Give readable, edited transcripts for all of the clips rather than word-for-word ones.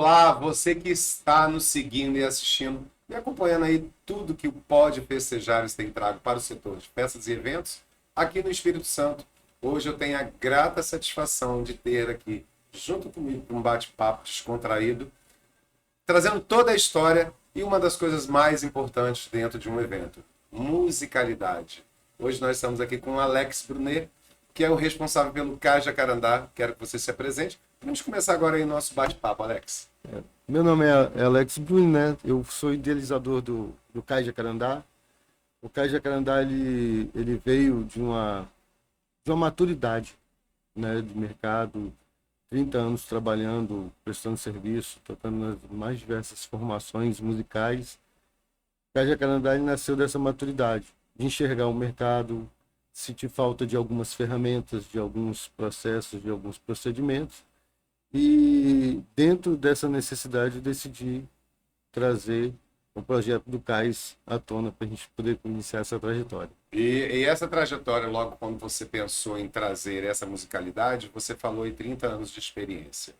Olá, você que está nos seguindo e assistindo e acompanhando aí tudo que o Pode Festejares tem trago para o setor de festas e eventos aqui no Espírito Santo. Hoje eu tenho a grata satisfação de ter aqui, junto comigo, um bate-papo descontraído, trazendo toda a história e uma das coisas mais importantes dentro de um evento, musicalidade. Hoje nós estamos aqui com o Alex Brunet, que é o responsável pelo Cais Jacarandá. Quero que você se apresente. Vamos começar agora aí o nosso bate-papo, Alex. Meu nome é Alex Bruni, né? Eu sou idealizador do Cais Jacarandá. O Cais Jacarandá ele veio de uma maturidade, né, de mercado, 30 anos trabalhando, prestando serviço, tocando nas mais diversas formações musicais. O Cais Jacarandá ele nasceu dessa maturidade, de enxergar o mercado, sentir falta de algumas ferramentas, de alguns processos, de alguns procedimentos. E dentro dessa necessidade eu decidi trazer o projeto do Cais à tona para a gente poder iniciar essa trajetória. E essa trajetória, logo quando você pensou em trazer essa musicalidade, você falou em 30 anos de experiência.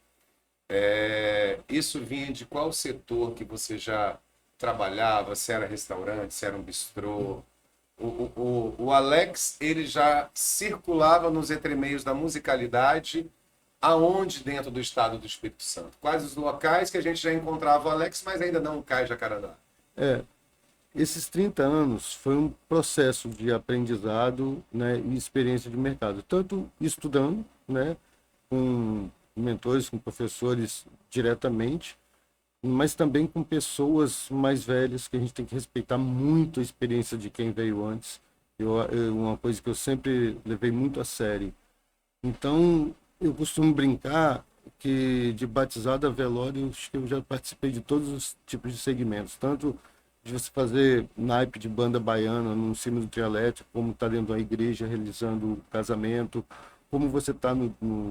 Isso vinha de qual setor que você já trabalhava? Se era restaurante, se era um bistrô? O Alex, ele já circulava nos entremeios da musicalidade, aonde dentro do estado do Espírito Santo? Quais os locais que a gente já encontrava o Alex, mas ainda não o Cais Jacarandá? É, esses 30 anos foi um processo de aprendizado, né, e experiência de mercado, tanto estudando, né, com mentores, com professores diretamente, mas também com pessoas mais velhas, que a gente tem que respeitar muito a experiência de quem veio antes. Uma coisa que eu sempre levei muito a sério. Então, eu costumo brincar que de batizado a velório, acho que eu já participei de todos os tipos de segmentos, tanto de você fazer naipe de banda baiana no cima do trialético, como estar dentro de uma igreja realizando casamento, como você está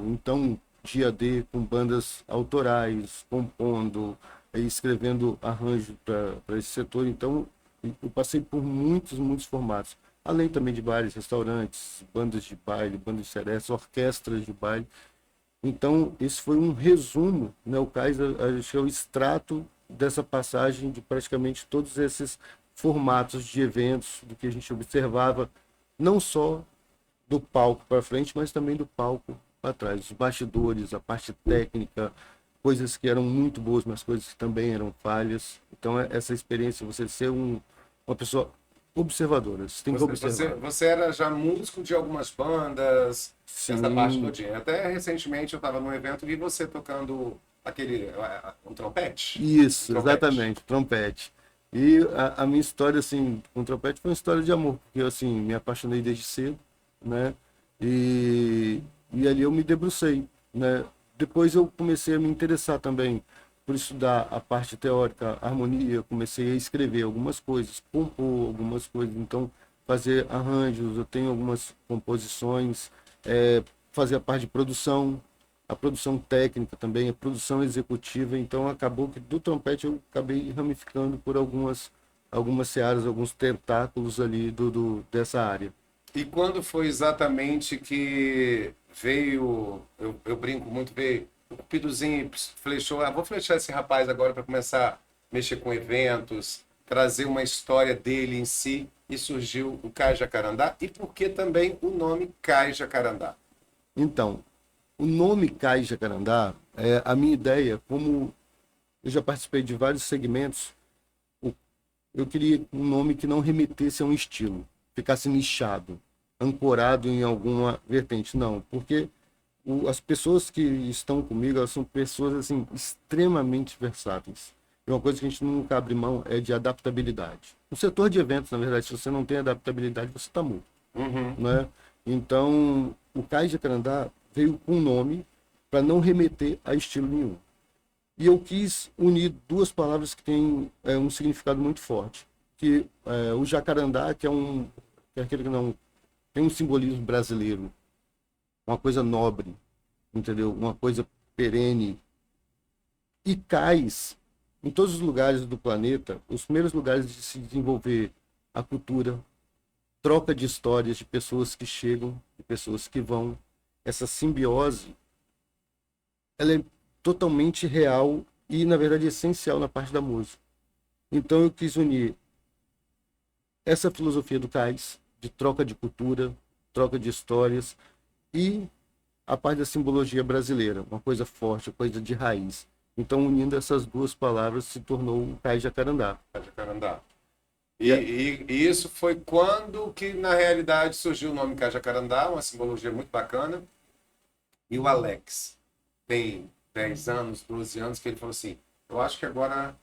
então dia D com bandas autorais, compondo, escrevendo arranjo para esse setor. Então, eu passei por muitos formatos, além também de bares, restaurantes, bandas de baile, bandas de seresta, orquestras de baile. Então, esse foi um resumo, né? O Cais acho que é o extrato dessa passagem de praticamente todos esses formatos de eventos, do que a gente observava, não só do palco para frente, mas também do palco para trás, os bastidores, a parte técnica, coisas que eram muito boas, mas coisas que também eram falhas. Então, essa experiência, você ser uma pessoa observadora, você tem que observar. Você era já músico de algumas bandas, essa parte Sim, todinha. Até recentemente eu estava num evento e vi você tocando um trompete. Um isso, trompete. exatamente, trompete. E a minha história, assim, com trompete foi uma história de amor, porque eu, assim, me apaixonei desde cedo, né? E, e ali eu me debrucei, né? Depois eu comecei a me interessar também por estudar a parte teórica, a harmonia, comecei a escrever algumas coisas, compor algumas coisas, então fazer arranjos, eu tenho algumas composições, fazer a parte de produção, a produção técnica também, a produção executiva. Então acabou que do trompete eu acabei ramificando por algumas searas, alguns tentáculos ali dessa área. E quando foi exatamente que veio, eu brinco muito, veio o Cupidozinho e flechou, vou flechar esse rapaz agora para começar a mexer com eventos, trazer uma história dele em si, e surgiu o Cais Jacarandá, e por que também o nome Cais Jacarandá? Então, o nome Cais Jacarandá, a minha ideia, como eu já participei de vários segmentos, o- eu queria um nome que não remetesse a um estilo, ficasse nichado, ancorado em alguma vertente. Não, porque as pessoas que estão comigo, elas são pessoas assim extremamente versáteis. E uma coisa que a gente nunca abre mão é de adaptabilidade. No setor de eventos, na verdade, se você não tem adaptabilidade, você está morto, Uhum. né? Então, o Cais Jacarandá veio com um nome para não remeter a estilo nenhum. E eu quis unir duas palavras que têm um significado muito forte. Que o jacarandá, que é aquele que não tem um simbolismo brasileiro, uma coisa nobre, entendeu? Uma coisa perene. E cais, em todos os lugares do planeta, os primeiros lugares de se desenvolver a cultura, troca de histórias de pessoas que chegam, de pessoas que vão, essa simbiose, ela é totalmente real e, na verdade, essencial na parte da música. Então, eu quis unir essa filosofia do cais, de troca de cultura, troca de histórias, e a parte da simbologia brasileira, uma coisa forte, uma coisa de raiz. Então, unindo essas duas palavras, se tornou o Cais Jacarandá. Cajacarandá. E isso foi quando que, na realidade, surgiu o nome Cajacarandá, uma simbologia muito bacana. E o Alex tem 10 anos, 12 anos, que ele falou assim, eu acho que agora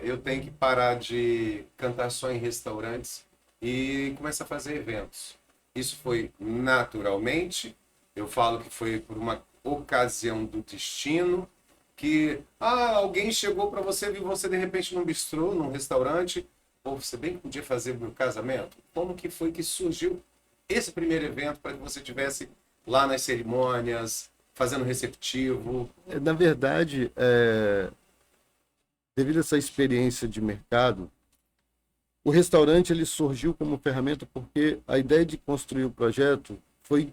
eu tenho que parar de cantar só em restaurantes e começar a fazer eventos. Isso foi naturalmente, eu falo que foi por uma ocasião do destino, que alguém chegou para você, viu você de repente num bistrô, num restaurante, ou você bem que podia fazer meu casamento. Como que foi que surgiu esse primeiro evento para que você tivesse lá nas cerimônias, fazendo receptivo? Na verdade, devido a essa experiência de mercado, o restaurante ele surgiu como ferramenta porque a ideia de construir o projeto foi,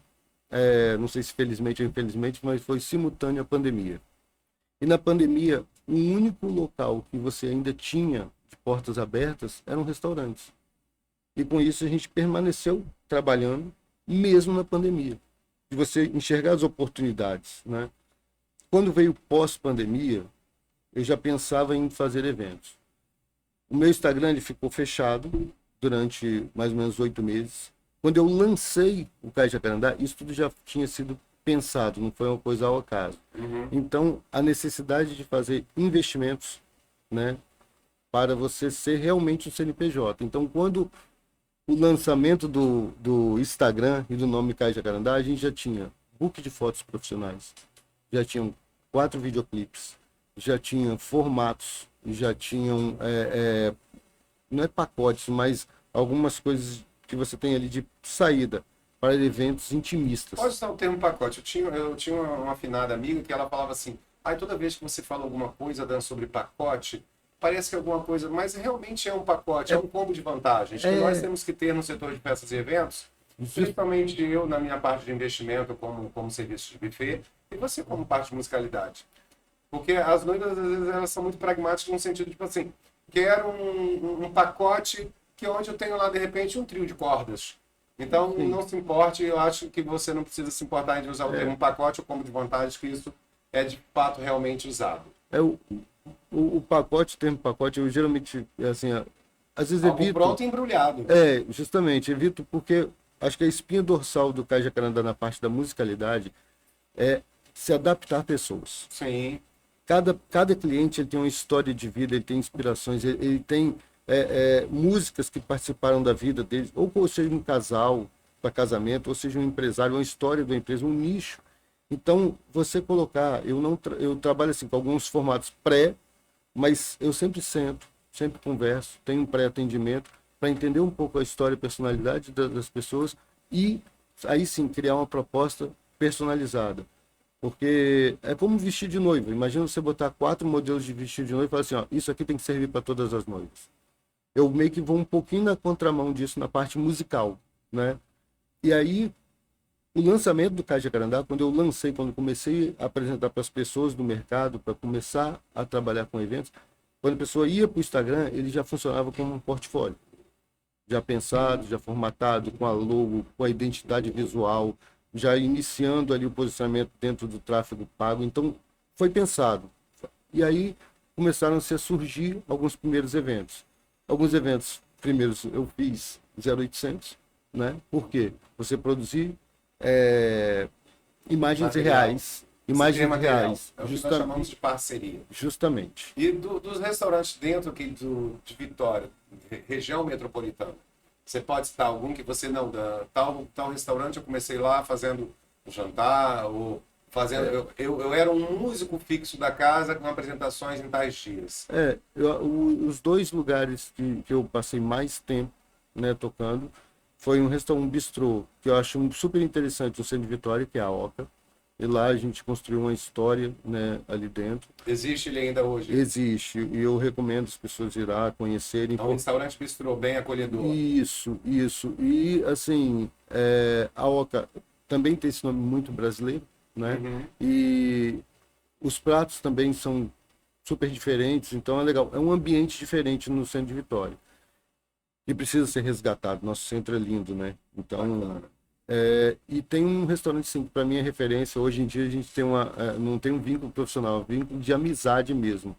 não sei se felizmente ou infelizmente, mas foi simultâneo à pandemia. E na pandemia, o único local que você ainda tinha de portas abertas eram restaurantes. E com isso a gente permaneceu trabalhando, mesmo na pandemia. De você enxergar as oportunidades, né? Quando veio pós-pandemia, eu já pensava em fazer eventos. O meu Instagram ele ficou fechado durante mais ou menos 8 meses. Quando eu lancei o Cais Jacarandá, isso tudo já tinha sido pensado, não foi uma coisa ao acaso. Uhum. Então, a necessidade de fazer investimentos, né, para você ser realmente um CNPJ. Então, quando o lançamento do Instagram e do nome Cais Jacarandá, a gente já tinha book de fotos profissionais, já tinham 4 videoclipes, já tinha formatos, já tinham, não é pacotes, mas algumas coisas que você tem ali de saída para eventos intimistas. Pode usar o termo pacote. Eu tinha uma afinada amiga que ela falava assim, toda vez que você fala alguma coisa Dan, sobre pacote, parece que é alguma coisa, mas realmente é um pacote, é um combo de vantagens que nós temos que ter no setor de festas e eventos, principalmente eu na minha parte de investimento como serviço de buffet, e você como parte de musicalidade. Porque as noivas, às vezes, elas são muito pragmáticas no sentido, tipo assim, quero um pacote que onde eu tenho lá, de repente, um trio de cordas. Então, Sim. não se importe, eu acho que você não precisa se importar em usar o termo pacote ou combo de vantagens, que isso é de fato realmente usado. O pacote, o termo pacote, eu geralmente, assim, às vezes Algo evito. pronto e embrulhado. Justamente, evito porque acho que a espinha dorsal do Cais Jacarandá na parte da musicalidade é se adaptar a pessoas. Sim. Cada cliente ele tem uma história de vida, ele tem inspirações, ele tem músicas que participaram da vida dele, ou seja um casal para casamento, ou seja um empresário, uma história da empresa, um nicho. Então, você colocar, eu trabalho assim com alguns formatos mas eu sempre sento, sempre converso, tenho um pré-atendimento para entender um pouco a história e personalidade das pessoas e aí sim criar uma proposta personalizada. Porque é como vestir de noiva. Imagina você botar 4 modelos de vestido de noiva e falar assim, ó, isso aqui tem que servir para todas as noivas. Eu meio que vou um pouquinho na contramão disso na parte musical, né? E aí, o lançamento do Cais Jacarandá, quando comecei a apresentar para as pessoas do mercado, para começar a trabalhar com eventos, quando a pessoa ia para o Instagram, ele já funcionava como um portfólio. Já pensado, já formatado, com a logo, com a identidade visual, já iniciando ali o posicionamento dentro do tráfego pago. Então, foi pensado. E aí começaram a surgir alguns primeiros eventos. Alguns eventos, primeiros eu fiz 0800, né? Por quê? Você produzir imagens Material. reais. Imagens Material. reais. É o que nós chamamos de parceria. Justamente. E dos restaurantes dentro aqui de Vitória, região metropolitana, você pode citar algum que você não dá? Tal restaurante eu comecei lá fazendo um jantar, ou fazendo. Eu era um músico fixo da casa com apresentações em tais dias. Os 2 lugares que eu passei mais tempo, né, tocando foi um bistrô que eu acho super interessante no centro de Vitória, que é a Oca. E lá a gente construiu uma história, né, ali dentro. Existe ele ainda hoje? Existe, e eu recomendo as pessoas ir lá conhecerem. É um restaurante bistrô bem acolhedor. Isso. E, assim, a Oca também tem esse nome muito brasileiro, né? Uhum. E os pratos também são super diferentes, então é legal. É um ambiente diferente no centro de Vitória. E precisa ser resgatado. Nosso centro é lindo, né? Então, Bacana. e tem um restaurante, sim, que para mim é referência. Hoje em dia a gente tem não tem um vínculo profissional, é um vínculo de amizade mesmo,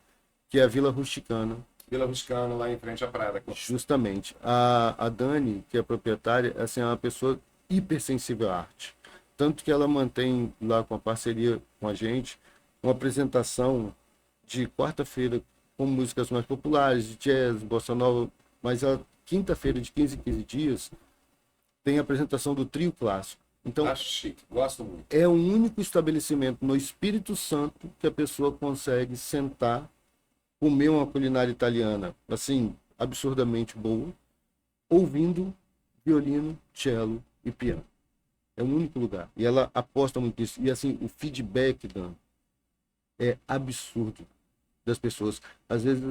que é a Vila Rusticana. Vila Ruscana, lá em frente à praia da Costa. Justamente. A Dani, que é a proprietária, assim, é uma pessoa hipersensível à arte. Tanto que ela mantém lá com a parceria com a gente uma apresentação de quarta-feira com músicas mais populares, de jazz, bossa nova, mas a quinta-feira de 15 em 15 dias tem a apresentação do trio clássico. Então, Acho chique, gosto muito. é o único estabelecimento no Espírito Santo que a pessoa consegue sentar, comer uma culinária italiana, assim, absurdamente boa, ouvindo violino, cello e piano. É o único lugar. E ela aposta muito nisso. E assim, o feedback, Dan, é absurdo das pessoas. Às vezes,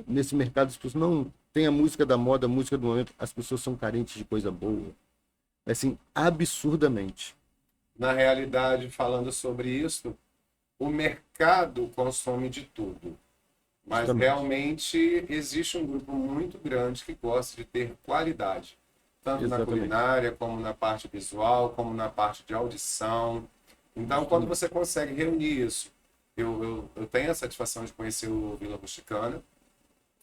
nesse mercado, as pessoas não tem a música da moda, a música do momento, as pessoas são carentes de coisa boa. Assim, absurdamente. Na realidade, falando sobre isso, o mercado consome de tudo. Mas Justamente. realmente existe um grupo muito grande que gosta de ter qualidade, tanto na Exatamente. culinária, como na parte visual, como na parte de audição. Então, quando você consegue reunir isso, eu tenho a satisfação de conhecer o Vila Rusticana,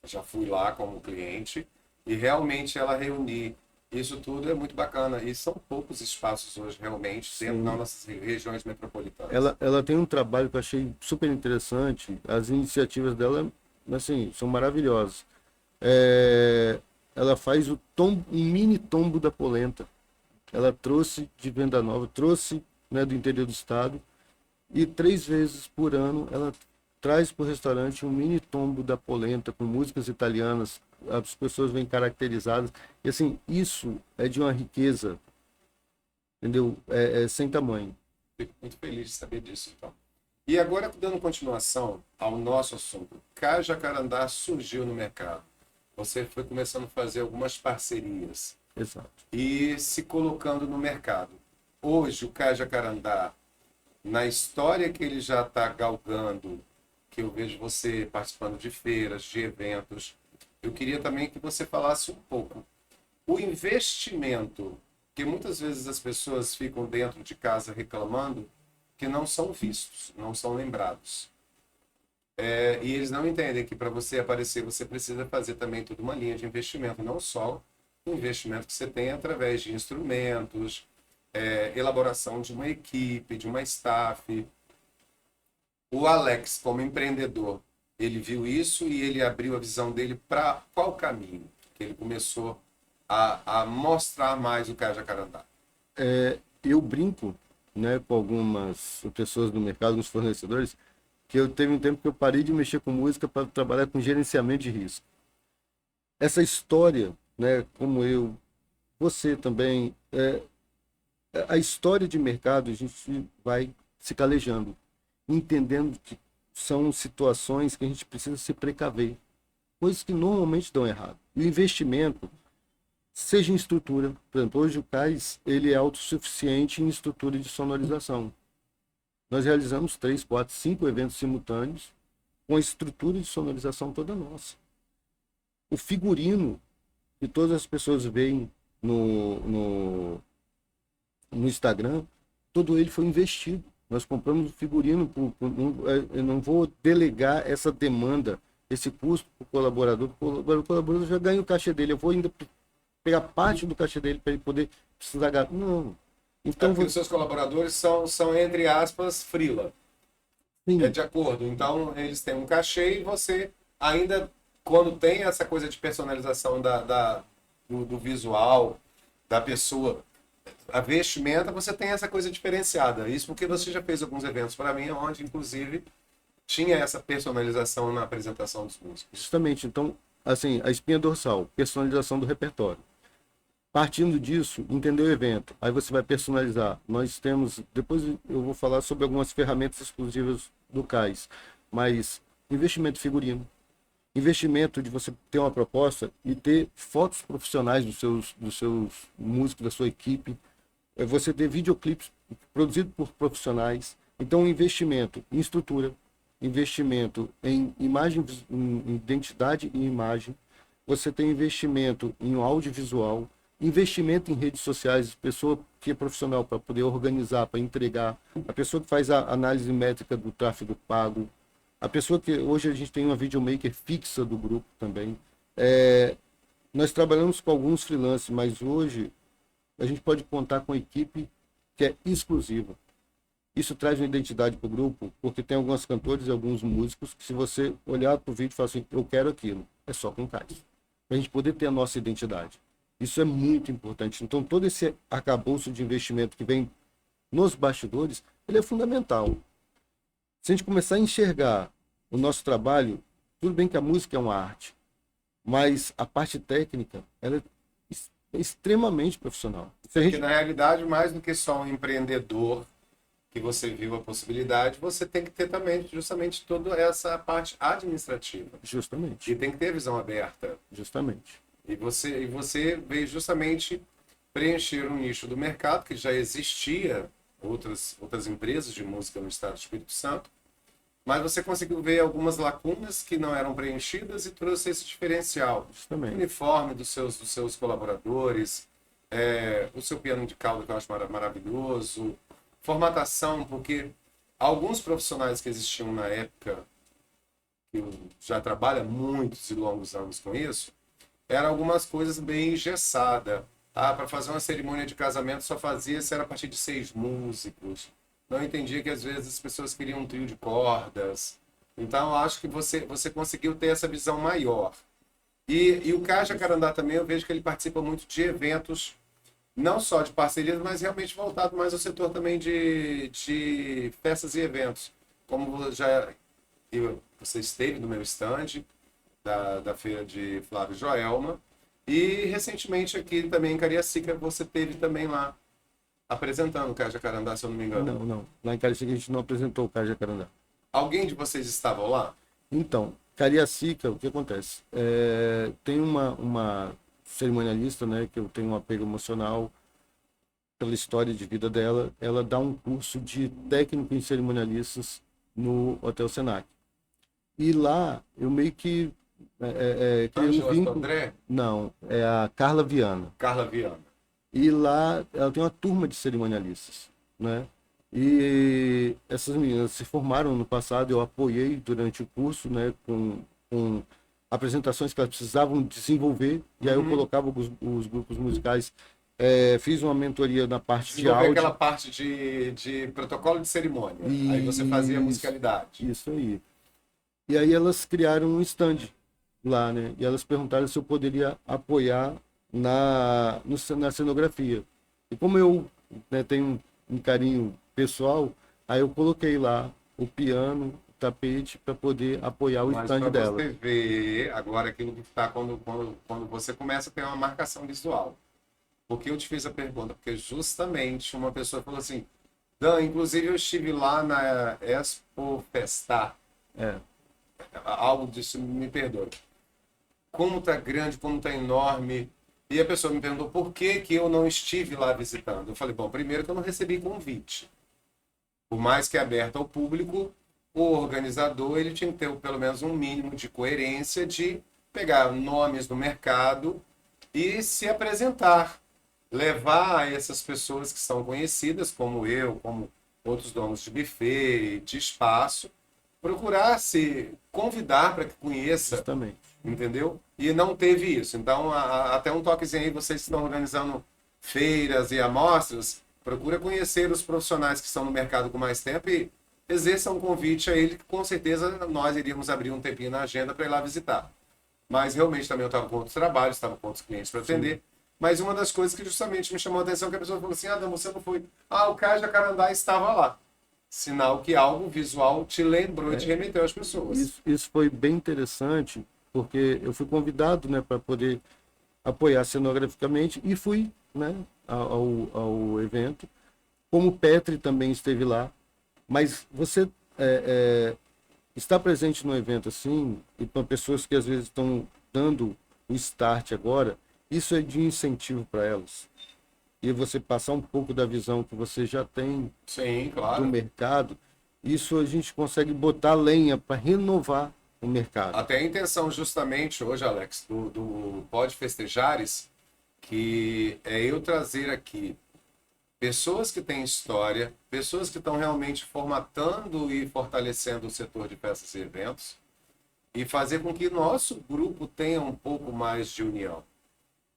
já fui lá como cliente, e realmente ela reunir isso tudo é muito bacana. E são poucos espaços hoje, realmente, dentro das nossas regiões metropolitanas. Ela tem um trabalho que eu achei super interessante. As iniciativas dela, assim, são maravilhosas. Ela faz um mini tombo da polenta. Ela trouxe de Venda Nova, trouxe, né, do interior do estado, e 3 vezes por ano ela traz para o restaurante um mini tombo da polenta com músicas italianas. As pessoas vêm caracterizadas. E assim, isso é de uma riqueza, entendeu? É sem tamanho. Fico muito feliz de saber disso, então. E agora, dando continuação ao nosso assunto, Cá Jacarandá surgiu no mercado. Você foi começando a fazer algumas parcerias Exato. e se colocando no mercado. Hoje, o Cá Jacarandá, na história que ele já está galgando, que eu vejo você participando de feiras, de eventos, eu queria também que você falasse um pouco. O investimento, que muitas vezes as pessoas ficam dentro de casa reclamando, que não são vistos, não são lembrados. E eles não entendem que para você aparecer, você precisa fazer também toda uma linha de investimento, não só o investimento que você tem através de instrumentos, elaboração de uma equipe, de uma staff. O Alex, como empreendedor, ele viu isso e ele abriu a visão dele para qual caminho? Que ele começou a mostrar mais o Cá Jacarandá. Eu brinco, né, com algumas pessoas do mercado, alguns fornecedores, que eu teve um tempo que eu parei de mexer com música para trabalhar com gerenciamento de risco. Essa história, né, como eu, você também, a história de mercado, a gente vai se calejando, entendendo que são situações que a gente precisa se precaver, coisas que normalmente dão errado. E o investimento, seja em estrutura, por exemplo, hoje o CAIS ele é autossuficiente em estrutura de sonorização. Nós realizamos 3, 4, 5 eventos simultâneos com a estrutura de sonorização toda nossa. O figurino que todas as pessoas veem no Instagram, todo ele foi investido. Nós compramos o figurino, eu não vou delegar essa demanda, esse custo para o colaborador. O colaborador já ganha o cachê dele, eu vou ainda pegar parte do cachê dele para ele poder precisar gastar. Não. Então, Porque os seus colaboradores são, entre aspas, freela. sim, De acordo. Então, eles têm um cachê e você ainda, quando tem essa coisa de personalização do visual da pessoa, a vestimenta, você tem essa coisa diferenciada. Isso porque você já fez alguns eventos para mim, onde, inclusive, tinha essa personalização na apresentação dos músicos. justamente. Então, assim, a espinha dorsal, personalização do repertório. Partindo disso, entender o evento. Aí você vai personalizar. Nós temos, depois eu vou falar sobre algumas ferramentas exclusivas do CAIS, mas investimento figurino, investimento de você ter uma proposta e ter fotos profissionais dos seus músicos, da sua equipe, você ter videoclipes produzidos por profissionais. Então, investimento em estrutura, investimento em imagem, em identidade e imagem, você tem investimento em audiovisual, investimento em redes sociais, pessoa que é profissional para poder organizar, para entregar, a pessoa que faz a análise métrica do tráfego pago, a pessoa que hoje a gente tem uma videomaker fixa do grupo também. Nós trabalhamos com alguns freelancers, mas hoje a gente pode contar com uma equipe que é exclusiva. Isso traz uma identidade para o grupo, porque tem alguns cantores e alguns músicos que, se você olhar para o vídeo e falar assim, eu quero aquilo, é só com Cássio. Para a gente poder ter a nossa identidade. Isso é muito importante. Então, todo esse arcabouço de investimento que vem nos bastidores, ele é fundamental. Se a gente começar a enxergar o nosso trabalho, tudo bem que a música é uma arte, mas a parte técnica, ela é extremamente profissional. Se a Porque gente... na realidade, mais do que só um empreendedor que você viu a possibilidade, você tem que ter também justamente toda essa parte administrativa. Justamente. E tem que ter visão aberta. Justamente. E você veio justamente preencher um nicho do mercado que já existia outras empresas de música no estado do Espírito Santo, mas você conseguiu ver algumas lacunas que não eram preenchidas e trouxe esse diferencial. Justamente. O uniforme dos seus colaboradores, o seu piano de cauda, que eu acho maravilhoso, formatação, porque alguns profissionais que existiam na época, que já trabalha muitos e longos anos com isso, eram algumas coisas bem engessadas. Para fazer uma cerimônia de casamento só fazia-se era a partir de 6 músicos. Não entendia que às vezes as pessoas queriam um trio de cordas. Então, eu acho que você conseguiu ter essa visão maior. E o Cais Jacarandá também, eu vejo que ele participa muito de eventos, não só de parcerias, mas realmente voltado mais ao setor também de festas e eventos. Como você esteve no meu stand da feira de Flávio Joelma, e recentemente aqui também em Cariacica você teve também lá apresentando o Cais Jacarandá, se eu não me engano. Não. Lá em Cariacica a gente não apresentou o Cais Jacarandá. Alguém de vocês estavam lá? Então, Cariacica, o que acontece? Tem uma cerimonialista, né, que eu tenho um apego emocional pela história de vida dela. Ela dá um curso de técnico em cerimonialistas no Hotel Senac. E lá eu meio que criei um vínculo. André? Não, é a Carla Viana. Carla Viana. E lá ela tem uma turma de cerimonialistas, né? E essas meninas se formaram no passado, eu apoiei durante o curso, né, com apresentações que elas precisavam desenvolver, e aí eu colocava os grupos musicais, fiz uma mentoria na parte de Desenvolver áudio. aquela parte de protocolo de cerimônia. Aí você fazia a musicalidade. Isso aí. E aí elas criaram um stand lá, né? E elas perguntaram se eu poderia apoiar na cenografia. E como eu, né, tenho um carinho pessoal, aí eu coloquei lá o piano, o tapete, para poder apoiar o stand Mas dela. para você ver agora aquilo que está quando você começa a ter uma marcação visual. Porque eu te fiz a pergunta? Porque justamente uma pessoa falou assim, Dan, inclusive eu estive lá na Expo Festar. Algo disso, me perdoe. Como tá grande, como tá enorme. E a pessoa me perguntou por que eu não estive lá visitando. Eu falei, bom, primeiro que eu não recebi convite. Por mais que é aberto ao público, o organizador ele tinha que ter pelo menos um mínimo de coerência de pegar nomes do mercado e se apresentar. Levar essas pessoas que são conhecidas, como eu, como outros donos de buffet, de espaço, procurar se convidar para que conheça, Justamente. entendeu? E não teve isso. Então, até um toquezinho aí, vocês que estão organizando feiras e amostras, procura conhecer os profissionais que estão no mercado com mais tempo e exerça um convite a ele, que com certeza nós iríamos abrir um tempinho na agenda para ir lá visitar. Mas realmente também eu estava com outros trabalhos, estava com outros clientes para atender. Sim. Mas uma das coisas que justamente me chamou a atenção é que a pessoa falou assim, Dan, você não foi. O Cais Jacarandá estava lá. Sinal que algo visual te lembrou e te remeteu às pessoas. Isso foi bem interessante, porque eu fui convidado, né, para poder apoiar cenograficamente e fui, né, ao evento. Como o Petri também esteve lá. Mas você estar presente no evento assim, e para pessoas que às vezes estão dando o start agora, isso é de incentivo para elas. E você passar um pouco da visão que você já tem. Sim, claro. Do mercado. isso a gente consegue botar lenha para renovar o mercado. Até a intenção justamente hoje, Alex, do Pode Festejares, que é eu trazer aqui pessoas que têm história, pessoas que estão realmente formatando e fortalecendo o setor de festas e eventos, e fazer com que nosso grupo tenha um pouco mais de união.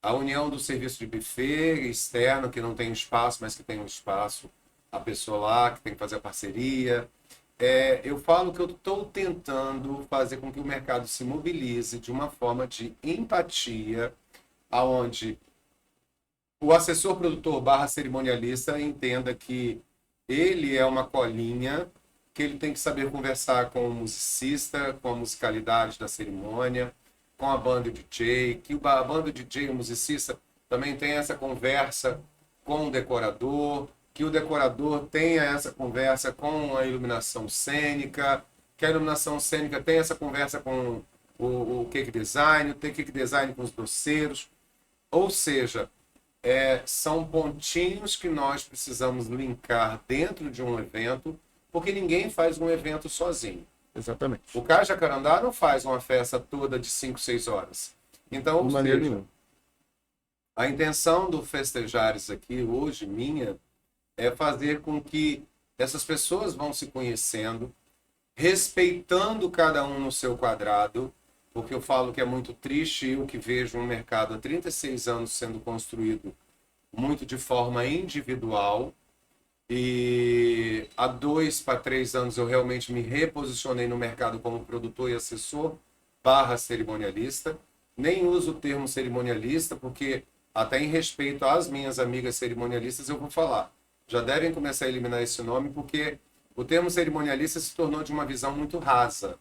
A união do serviço de buffet externo, que não tem espaço, mas que tem um espaço, a pessoa lá que tem que fazer a parceria. Eu falo que eu estou tentando fazer com que o mercado se mobilize de uma forma de empatia, aonde o assessor produtor barra cerimonialista entenda que ele é uma colinha, que ele tem que saber conversar com o musicista, com a musicalidade da cerimônia, com a banda e o DJ, que a banda, o DJ e o musicista também tem essa conversa com o decorador, que o decorador tenha essa conversa com a iluminação cênica, que a iluminação cênica tenha essa conversa com o cake design, o cake design com os doceiros. Ou seja, são pontinhos que nós precisamos linkar dentro de um evento, porque ninguém faz um evento sozinho. Exatamente. O Cais Jacarandá não faz uma festa toda de 5, 6 horas. Então, De maneira nenhuma. a intenção do Festejares aqui hoje, minha, é fazer com que essas pessoas vão se conhecendo, respeitando cada um no seu quadrado, porque eu falo que é muito triste eu que vejo um mercado há 36 anos sendo construído muito de forma individual, e há 2 para 3 anos eu realmente me reposicionei no mercado como produtor e assessor barra cerimonialista. Nem uso o termo cerimonialista, porque até em respeito às minhas amigas cerimonialistas eu vou falar. Já devem começar a eliminar esse nome, porque o termo cerimonialista se tornou de uma visão muito rasa.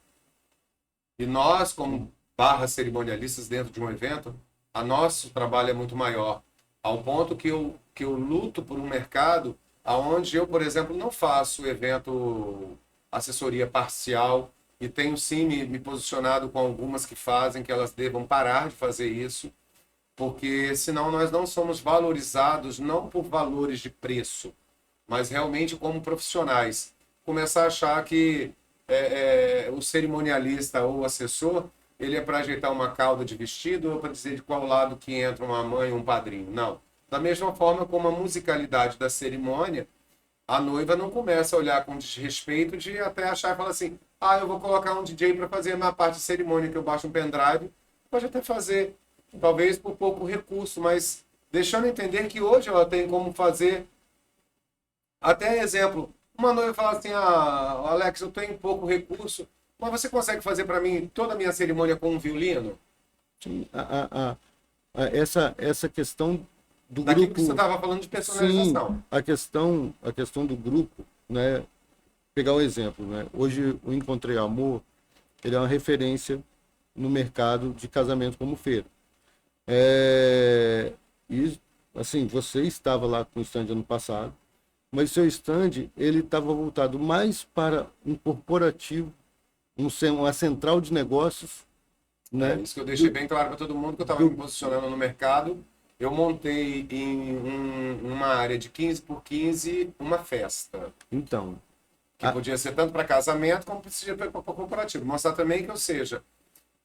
E nós, como barra cerimonialistas dentro de um evento, a nosso trabalho é muito maior. Ao ponto que eu luto por um mercado onde eu, por exemplo, não faço evento assessoria parcial, e tenho sim me posicionado com algumas que fazem, que elas devam parar de fazer isso, porque senão nós não somos valorizados, não por valores de preço, mas realmente como profissionais. Começar a achar que o cerimonialista ou o assessor, ele é para ajeitar uma cauda de vestido ou para dizer de qual lado que entra uma mãe ou um padrinho. Não. Da mesma forma como a musicalidade da cerimônia, a noiva não começa a olhar com desrespeito de até achar e falar assim, eu vou colocar um DJ para fazer a minha parte de cerimônia, que eu baixo um pendrive. Pode até fazer, talvez por pouco recurso, mas deixando entender que hoje ela tem como fazer. Até exemplo, uma noiva fala assim, Alex, eu tenho pouco recurso, mas você consegue fazer para mim toda a minha cerimônia com um violino? Sim, essa questão do Daquilo grupo. que você estava falando de personalização. Sim, a questão do grupo, né? Pegar um exemplo, né? Hoje o Encontrei Amor, ele é uma referência no mercado de casamento como feira. E assim, você estava lá com o stand ano passado, mas seu stand ele estava voltado mais para um corporativo, uma central de negócios, né? Isso que eu deixei bem claro para todo mundo, que eu estava me posicionando no mercado. Eu montei em uma área de 15 por 15 uma festa. Então, Que podia ser tanto para casamento como para corporativo. Mostrar também que, ou seja,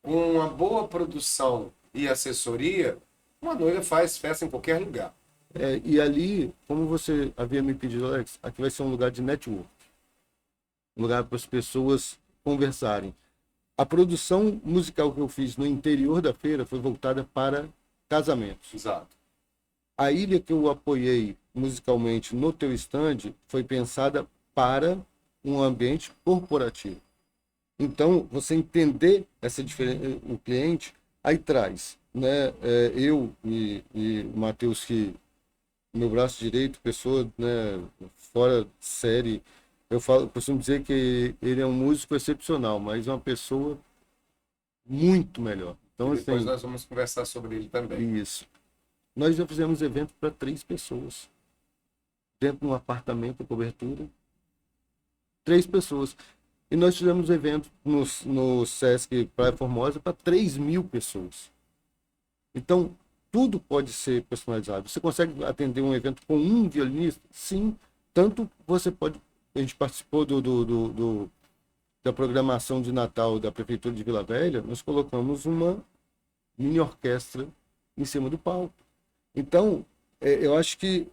com uma boa produção e assessoria, uma noiva faz festa em qualquer lugar. e ali, como você havia me pedido, Alex, aqui vai ser um lugar de network, um lugar para as pessoas conversarem. A produção musical que eu fiz no interior da feira foi voltada para casamentos. Exato. A ilha que eu apoiei musicalmente no teu stand foi pensada para um ambiente corporativo. Então, você entender essa diferença, o cliente, aí traz, né? Eu e o Matheus, que meu braço direito, pessoa, né, fora de série, costumo dizer que ele é um músico excepcional, mas uma pessoa muito melhor. Então, E depois assim, nós vamos conversar sobre ele também. isso. Nós já fizemos evento para 3 pessoas. Dentro de um apartamento, cobertura. 3 pessoas. E nós fizemos evento no Sesc Praia Formosa para 3.000 pessoas. Então, tudo pode ser personalizado. Você consegue atender um evento com um violinista? Sim. Tanto você pode a gente participou da programação de Natal da Prefeitura de Vila Velha, nós colocamos uma mini orquestra em cima do palco. Então, eu acho que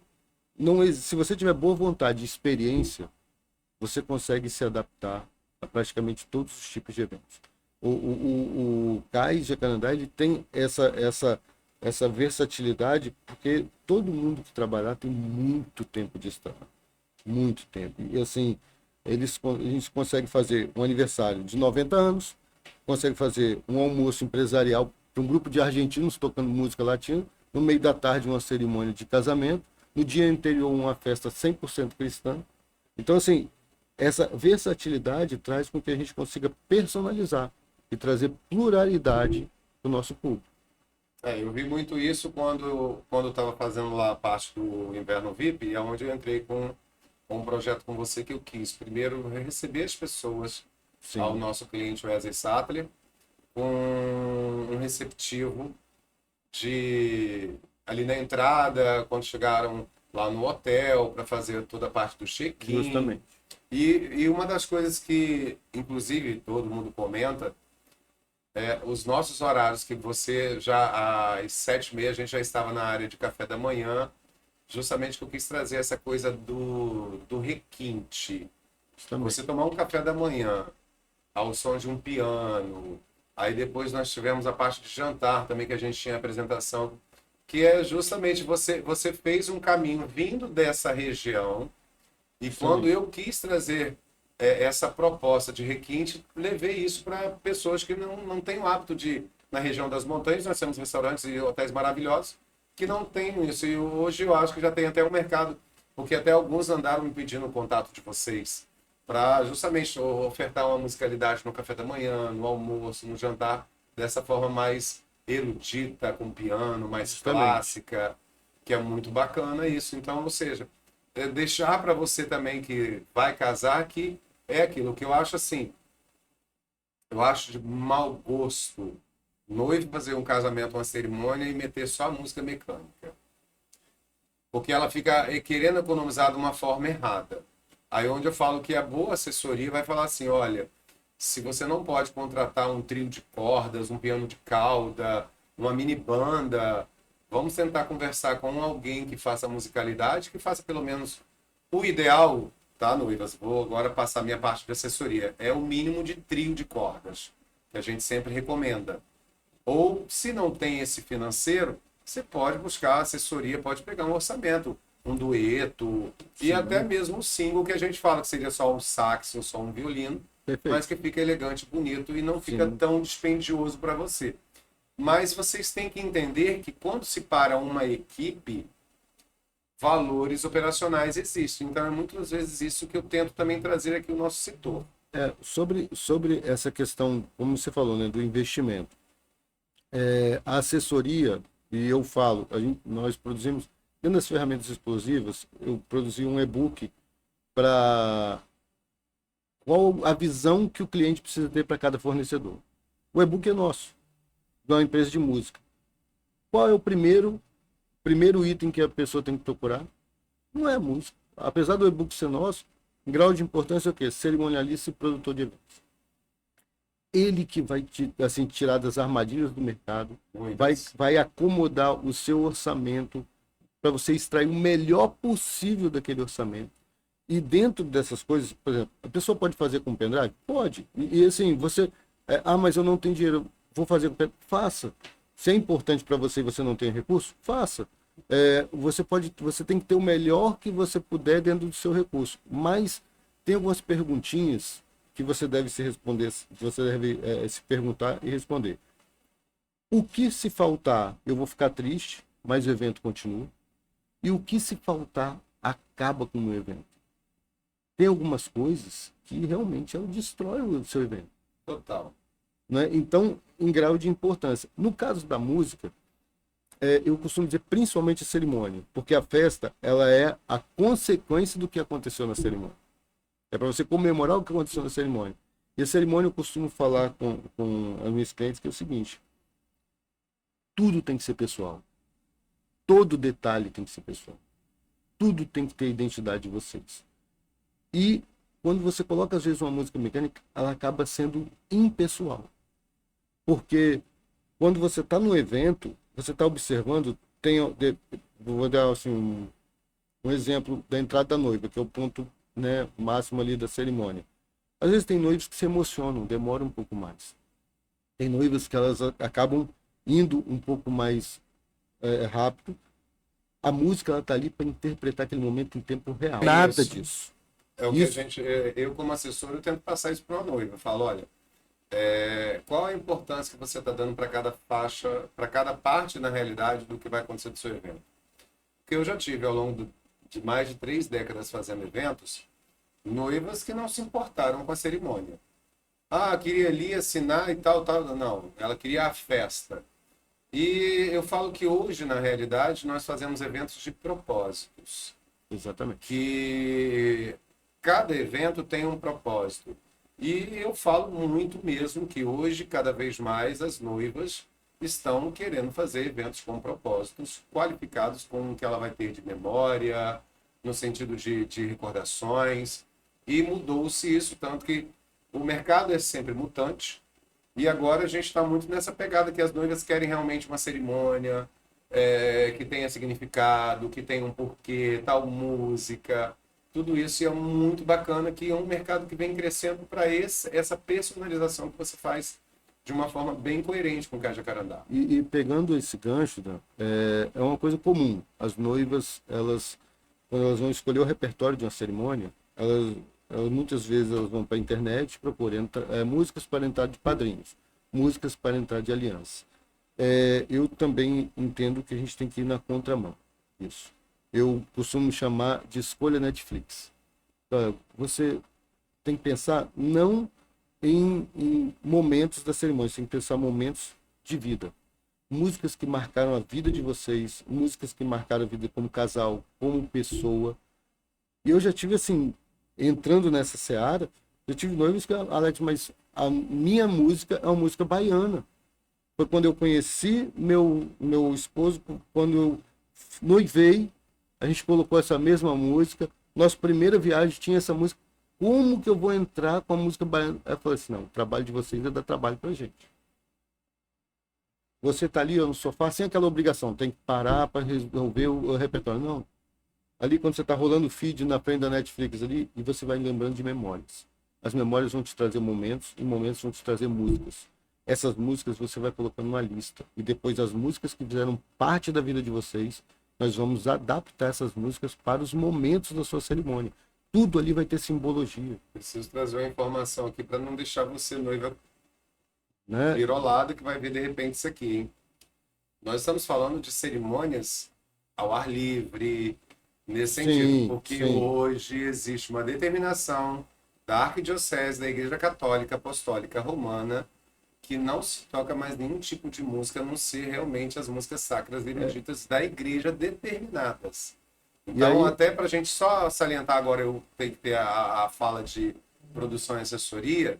se você tiver boa vontade e experiência, você consegue se adaptar a praticamente todos os tipos de eventos. O CAIS Jacarandá, ele tem essa versatilidade, porque todo mundo que trabalhar tem muito tempo de estrada, muito tempo. E assim, a gente consegue fazer um aniversário de 90 anos, consegue fazer um almoço empresarial para um grupo de argentinos tocando música latina, no meio da tarde uma cerimônia de casamento, no dia anterior uma festa 100% cristã. Então, assim, essa versatilidade traz com que a gente consiga personalizar e trazer pluralidade para o nosso público. Eu vi muito isso quando eu estava fazendo lá a parte do Inverno VIP, e é onde eu entrei com um projeto com você que eu quis. Primeiro, receber as pessoas, Sim. ao nosso cliente Wesley Sattler, com um receptivo ali na entrada, quando chegaram lá no hotel, para fazer toda a parte do check-in. Justamente. E uma das coisas que, inclusive, todo mundo comenta, os nossos horários, que você já às 7h30 a gente já estava na área de café da manhã, justamente que eu quis trazer essa coisa do requinte. Justamente. Você tomar um café da manhã ao som de um piano, aí depois nós tivemos a parte de jantar também, que a gente tinha a apresentação, que é justamente você fez um caminho vindo dessa região, e quando eu quis trazer essa proposta de requinte, levei isso para pessoas que não têm o hábito de ir na região das montanhas. Nós temos restaurantes e hotéis maravilhosos que não têm isso, e hoje eu acho que já tem até um mercado, porque até alguns andaram me pedindo o contato de vocês para justamente ofertar uma musicalidade no café da manhã, no almoço, no jantar, dessa forma mais erudita, com piano, mais Justamente. clássica, que é muito bacana isso. Então, ou seja, deixar para você também que vai casar, que é aquilo que eu acho assim, eu acho de mau gosto noivo fazer um casamento, uma cerimônia e meter só a música mecânica. Porque ela fica querendo economizar de uma forma errada. Aí onde eu falo que a boa assessoria vai falar assim, olha, se você não pode contratar um trio de cordas, um piano de cauda, uma mini banda, vamos tentar conversar com alguém que faça musicalidade, que faça pelo menos o ideal, tá, noivas? Vou agora passar a minha parte de assessoria. É o mínimo de trio de cordas, que a gente sempre recomenda. Ou, se não tem esse financeiro, você pode buscar assessoria, pode pegar um orçamento, um dueto, e até mesmo um single que a gente fala que seria só um sax ou só um violino, Perfeito. mas que fica elegante, bonito e não fica Sim. tão dispendioso para você. Mas vocês têm que entender que quando se para uma equipe, valores operacionais existem. Então é muitas vezes isso que eu tento também trazer aqui no nosso setor. Sobre essa questão, como você falou, né, do investimento, a assessoria, e eu falo, nós produzimos, dentro das ferramentas explosivas, eu produzi um e-book para qual a visão que o cliente precisa ter para cada fornecedor. O e-book é nosso, de uma empresa de música. Qual é o primeiro item que a pessoa tem que procurar? Não é a música. Apesar do e-book ser nosso, em grau de importância é o quê? Cerimonialista e produtor de eventos. Ele que vai assim, tirar das armadilhas do mercado, vai acomodar o seu orçamento para você extrair o melhor possível daquele orçamento. E dentro dessas coisas, por exemplo, a pessoa pode fazer com pendrive? Pode. E assim, você... mas eu não tenho dinheiro, vou fazer com pendrive? Faça. Se é importante para você e você não tem recurso, faça. Você tem que ter o melhor que você puder dentro do seu recurso. Mas tem algumas perguntinhas que você deve se responder, você deve se perguntar e responder. O que se faltar, eu vou ficar triste, mas o evento continua. E o que se faltar, acaba com o meu evento. Tem algumas coisas que realmente ela destrói o seu evento. Total. Né? Então, em grau de importância. No caso da música, eu costumo dizer principalmente a cerimônia, porque a festa ela é a consequência do que aconteceu na cerimônia. É para você comemorar o que aconteceu na cerimônia. E a cerimônia eu costumo falar com as minhas clientes que é o seguinte: tudo tem que ser pessoal. Todo detalhe tem que ser pessoal. Tudo tem que ter a identidade de vocês. E quando você coloca, às vezes, uma música mecânica, ela acaba sendo impessoal. Porque quando você está no evento, você está observando, vou dar assim, um exemplo da entrada da noiva, que é o ponto, né, máximo ali da cerimônia. Às vezes tem noivos que se emocionam, demoram um pouco mais. Tem noivas que elas acabam indo um pouco mais rápido. A música ela tá ali para interpretar aquele momento em tempo real. Nada isso. disso. É o que a Isso. gente, eu como assessor, eu tento passar isso para uma noiva. Eu falo, olha, qual a importância que você está dando para cada faixa, para cada parte, na realidade, do que vai acontecer do seu evento? Porque eu já tive, ao longo de mais de 3 décadas fazendo eventos, noivas que não se importaram com a cerimônia. Ah, queria ali assinar e tal, tal. Não, ela queria a festa. E eu falo que hoje, na realidade, nós fazemos eventos de propósitos. Exatamente. Que cada evento tem um propósito. E eu falo muito mesmo que hoje, cada vez mais, as noivas estão querendo fazer eventos com propósitos qualificados com o que ela vai ter de memória, no sentido de recordações. E mudou-se isso, tanto que o mercado é sempre mutante. E agora a gente está muito nessa pegada que as noivas querem realmente uma cerimônia que tenha significado, que tenha um porquê, tal música. Tudo isso e é muito bacana que é um mercado que vem crescendo para essa personalização que você faz de uma forma bem coerente com o Cais de Jacarandá. E pegando esse gancho, Dan, é uma coisa comum. As noivas, quando elas vão escolher o repertório de uma cerimônia, muitas vezes elas vão para a internet procurando músicas para entrar de padrinhos, músicas para entrar de aliança. Eu também entendo que a gente tem que ir na contramão. Isso. Eu costumo chamar de escolha Netflix. Você tem que pensar não em momentos da cerimônia, você tem que pensar momentos de vida. Músicas que marcaram a vida de vocês, músicas que marcaram a vida como casal, como pessoa. E eu já tive, assim, entrando nessa seara, eu tive noivos que, Alex, mas a minha música é uma música baiana. Foi quando eu conheci meu esposo, quando eu noivei, a gente colocou essa mesma música. Nossa primeira viagem tinha essa música. Como que eu vou entrar com a música baiana? Eu falei assim, não, o trabalho de vocês ainda dá trabalho pra gente. Você tá ali no sofá sem aquela obrigação, tem que parar para resolver o repertório. Não. Ali quando você tá rolando o feed na frente da Netflix ali, e você vai lembrando de memórias. As memórias vão te trazer momentos, e momentos vão te trazer músicas. Essas músicas você vai colocando numa lista. E depois as músicas que fizeram parte da vida de vocês, nós vamos adaptar essas músicas para os momentos da sua cerimônia. Tudo ali vai ter simbologia. Preciso trazer uma informação aqui para não deixar você noiva, Né? virolada, que vai ver de repente isso aqui, hein? Nós estamos falando de cerimônias ao ar livre, nesse sentido, porque hoje existe uma determinação da Arquidiocese da Igreja Católica Apostólica Romana que não se toca mais nenhum tipo de música, a não ser realmente as músicas sacras eruditas da igreja determinadas. Então, até para a gente só salientar agora, eu tenho que ter a fala de produção e assessoria,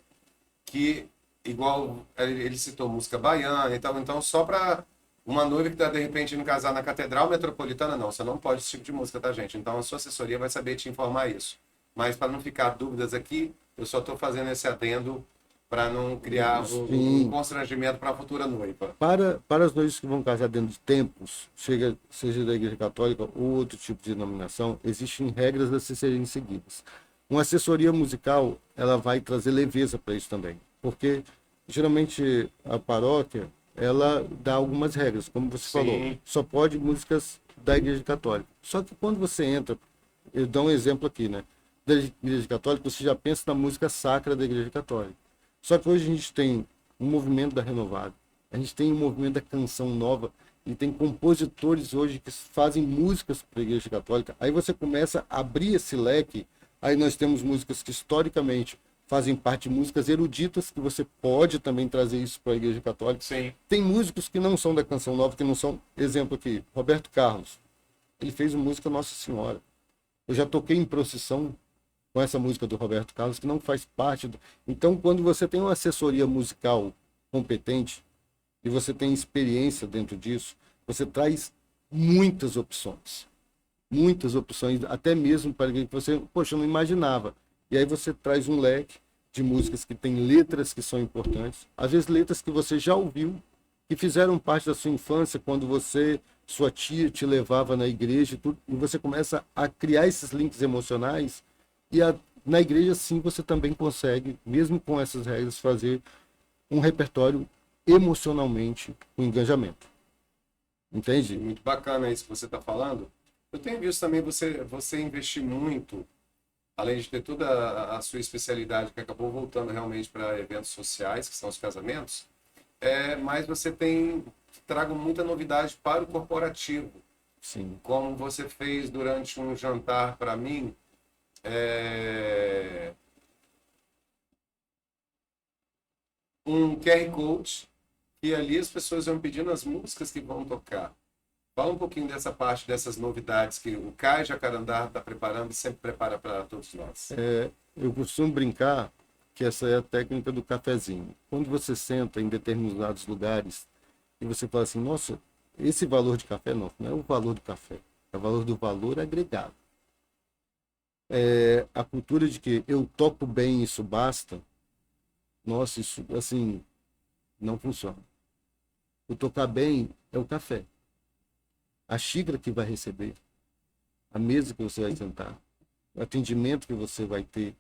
que, igual ele citou música baiana, então só para uma noiva que está, de repente, indo casar na Catedral Metropolitana, não, você não pode esse tipo de música, tá, gente? Então, a sua assessoria vai saber te informar isso. Mas, para não ficar dúvidas aqui, eu só estou fazendo esse adendo para não criar um constrangimento para a futura noiva. Para as noivas que vão casar dentro de templos, seja da Igreja Católica ou outro tipo de denominação, existem regras a serem seguidas. Uma assessoria musical, ela vai trazer leveza para isso também, porque geralmente a paróquia, ela dá algumas regras, como você falou, só pode músicas da Igreja Católica. Só que quando você entra, eu dou um exemplo aqui, né? Da Igreja Católica, você já pensa na música sacra da Igreja Católica. Só que hoje a gente tem um movimento da renovada, a gente tem um movimento da canção nova, e tem compositores hoje que fazem músicas para a Igreja Católica. Aí você começa a abrir esse leque, aí nós temos músicas que historicamente fazem parte de músicas eruditas, que você pode também trazer isso para a Igreja Católica. Sim. Tem músicos que não são da canção nova, que não são, exemplo aqui, Roberto Carlos, ele fez uma música Nossa Senhora. Eu já toquei em procissão com essa música do Roberto Carlos, que não faz parte do... Então, quando você tem uma assessoria musical competente e você tem experiência dentro disso, você traz muitas opções, até mesmo para que você, poxa, eu não imaginava. E aí você traz um leque de músicas que tem letras que são importantes, às vezes letras que você já ouviu, que fizeram parte da sua infância, quando sua tia te levava na igreja e tudo, e você começa a criar esses links emocionais, e na igreja sim você também consegue, mesmo com essas regras, fazer um repertório emocionalmente com engajamento. Entende? Muito bacana isso que você está falando. Eu tenho visto também você investir muito, além de ter toda a sua especialidade, que acabou voltando realmente para eventos sociais, que são os casamentos, mas você trago muita novidade para o corporativo. Sim. Como você fez durante um jantar para mim, um QR Code, que ali as pessoas vão pedindo as músicas que vão tocar. Fala um pouquinho dessa parte, dessas novidades que o CAI Jacarandá está preparando e sempre prepara para todos nós. Eu costumo brincar que essa é a técnica do cafezinho. Quando você senta em determinados lugares e você fala assim, nossa, esse valor de café não é o valor do café, é o valor do valor agregado. A cultura de que eu toco bem, isso basta, nossa, isso assim, não funciona. O tocar bem é o café. A xícara que vai receber, a mesa que você vai sentar, o atendimento que você vai ter,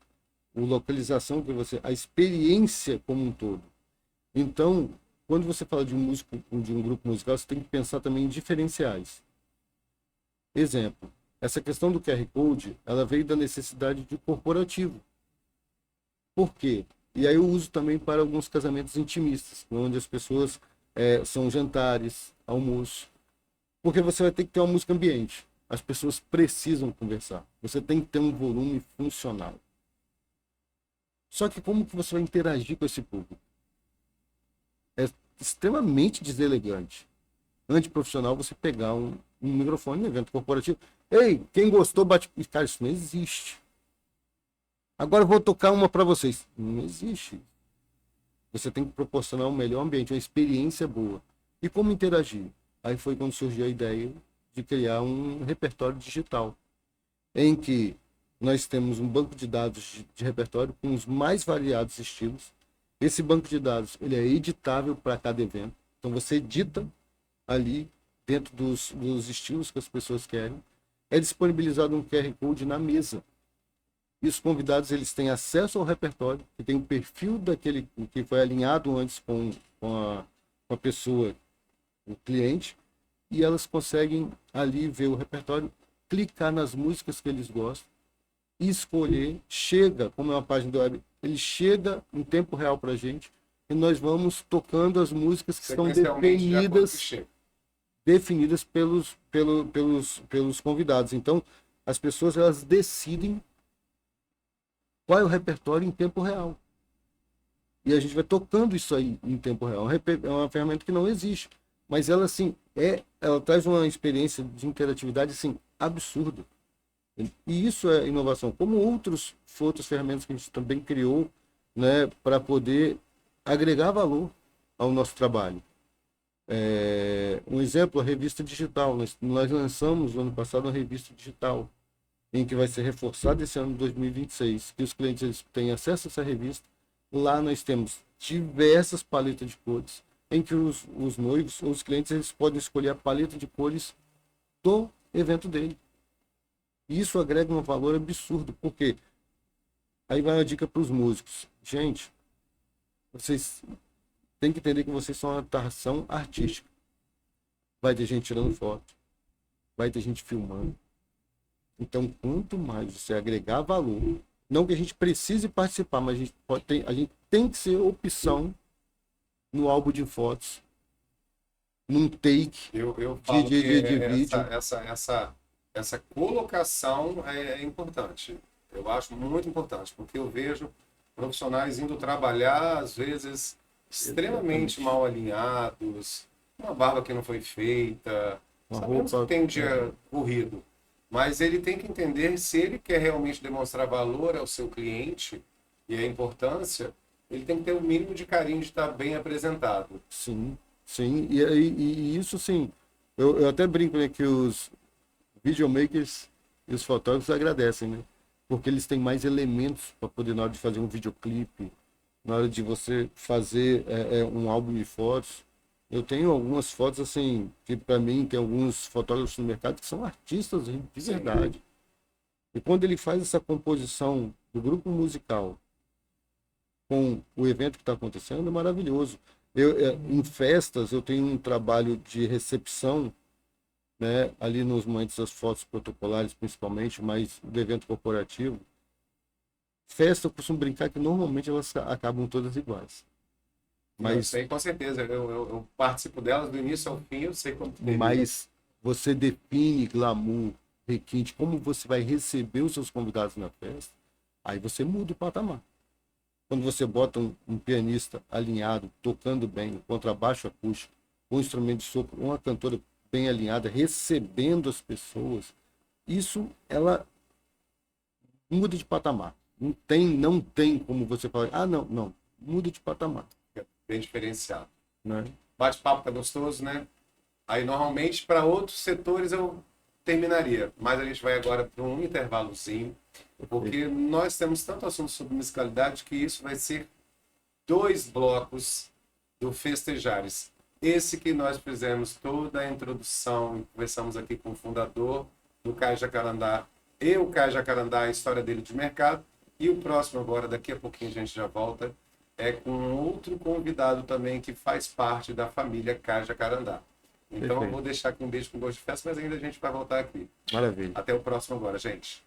a localização que você, a experiência como um todo. Então, quando você fala de um músico, de um grupo musical, você tem que pensar também em diferenciais. Exemplo, essa questão do QR Code, ela veio da necessidade de corporativo. Por quê? E aí eu uso também para alguns casamentos intimistas, onde as pessoas são jantares, almoço. Porque você vai ter que ter uma música ambiente. As pessoas precisam conversar. Você tem que ter um volume funcional. Só que como que você vai interagir com esse público? É extremamente deselegante, antiprofissional, você pegar um microfone no evento corporativo. Ei, quem gostou, bate... Cara, isso não existe. Agora eu vou tocar uma para vocês. Não existe. Você tem que proporcionar um melhor ambiente, uma experiência boa. E como interagir? Aí foi quando surgiu a ideia de criar um repertório digital, em que nós temos um banco de dados de repertório com os mais variados estilos. Esse banco de dados ele é editável para cada evento. Então você edita ali dentro dos estilos que as pessoas querem. É disponibilizado um QR Code na mesa. E os convidados eles têm acesso ao repertório, que tem o perfil daquele que foi alinhado antes com a pessoa, o cliente, e elas conseguem ali ver o repertório, clicar nas músicas que eles gostam e escolher. Chega, como é uma página do web, ele chega em tempo real para a gente e nós vamos tocando as músicas que estão definidas pelos convidados. Então, as pessoas elas decidem qual é o repertório em tempo real. E a gente vai tocando isso aí em tempo real. É uma ferramenta que não existe. Mas ela, assim, ela traz uma experiência de interatividade, assim, absurda. E isso é inovação. Como outras ferramentas que a gente também criou, né, para poder agregar valor ao nosso trabalho. Um exemplo, a revista digital. Nós lançamos, no ano passado, uma revista digital, em que vai ser reforçado esse ano de 2026, que os clientes eles têm acesso a essa revista. Lá nós temos diversas paletas de cores, em que os noivos ou os clientes eles podem escolher a paleta de cores do evento dele. E isso agrega um valor absurdo, porque aí vai uma dica para os músicos. Gente, vocês têm que entender que vocês são uma atração artística. Vai ter gente tirando foto, vai ter gente filmando. Então, quanto mais você agregar valor, não que a gente precise participar, mas a gente tem que ser opção no álbum de fotos, num take eu falo de vídeo. Essa colocação é importante. Eu acho muito importante, porque eu vejo profissionais indo trabalhar, às vezes, extremamente mal alinhados, uma barba que não foi feita, sabemos que tem um dia corrido. Mas ele tem que entender se ele quer realmente demonstrar valor ao seu cliente e a importância, ele tem que ter o mínimo de carinho de estar bem apresentado. Sim, sim. E isso, sim, eu até brinco, né, que os videomakers e os fotógrafos agradecem, né? porque eles têm mais elementos para poder, na hora de fazer um videoclipe, na hora de você fazer um álbum de fotos. Eu tenho algumas fotos, assim, que para mim tem alguns fotógrafos no mercado que são artistas de Sim. verdade. E quando ele faz essa composição do grupo musical com o evento que está acontecendo, é maravilhoso. Em festas, eu tenho um trabalho de recepção, né, ali nos momentos das fotos protocolares, principalmente, mas do evento corporativo. Festa, eu costumo brincar que normalmente elas acabam todas iguais. Eu Mas, sei, com certeza. Eu participo delas do início ao fim, eu sei como teria. mas você define glamour, requinte, como você vai receber os seus convidados na festa, aí você muda o patamar. Quando você bota um pianista alinhado, tocando bem, um contrabaixo acústico, um instrumento de sopro, uma cantora bem alinhada, recebendo as pessoas, isso ela muda de patamar. Não tem como você falar, ah, não, não, muda de patamar, É bem diferenciado. né? Bate-papo tá gostoso, né? Aí, normalmente, para outros setores eu terminaria. Mas a gente vai agora para um intervalozinho, porque nós temos tanto assunto sobre musicalidade que isso vai ser 2 blocos do Festejares. Esse que nós fizemos toda a introdução, e conversamos aqui com o fundador do Cais Jacarandá, e o Cais Jacarandá, a história dele de mercado. E o próximo agora, daqui a pouquinho a gente já volta, é com outro convidado também que faz parte da família Cais Jacarandá. Então eu vou deixar aqui um beijo com gosto de festa, mas ainda a gente vai voltar aqui. Maravilha. Até o próximo agora, gente.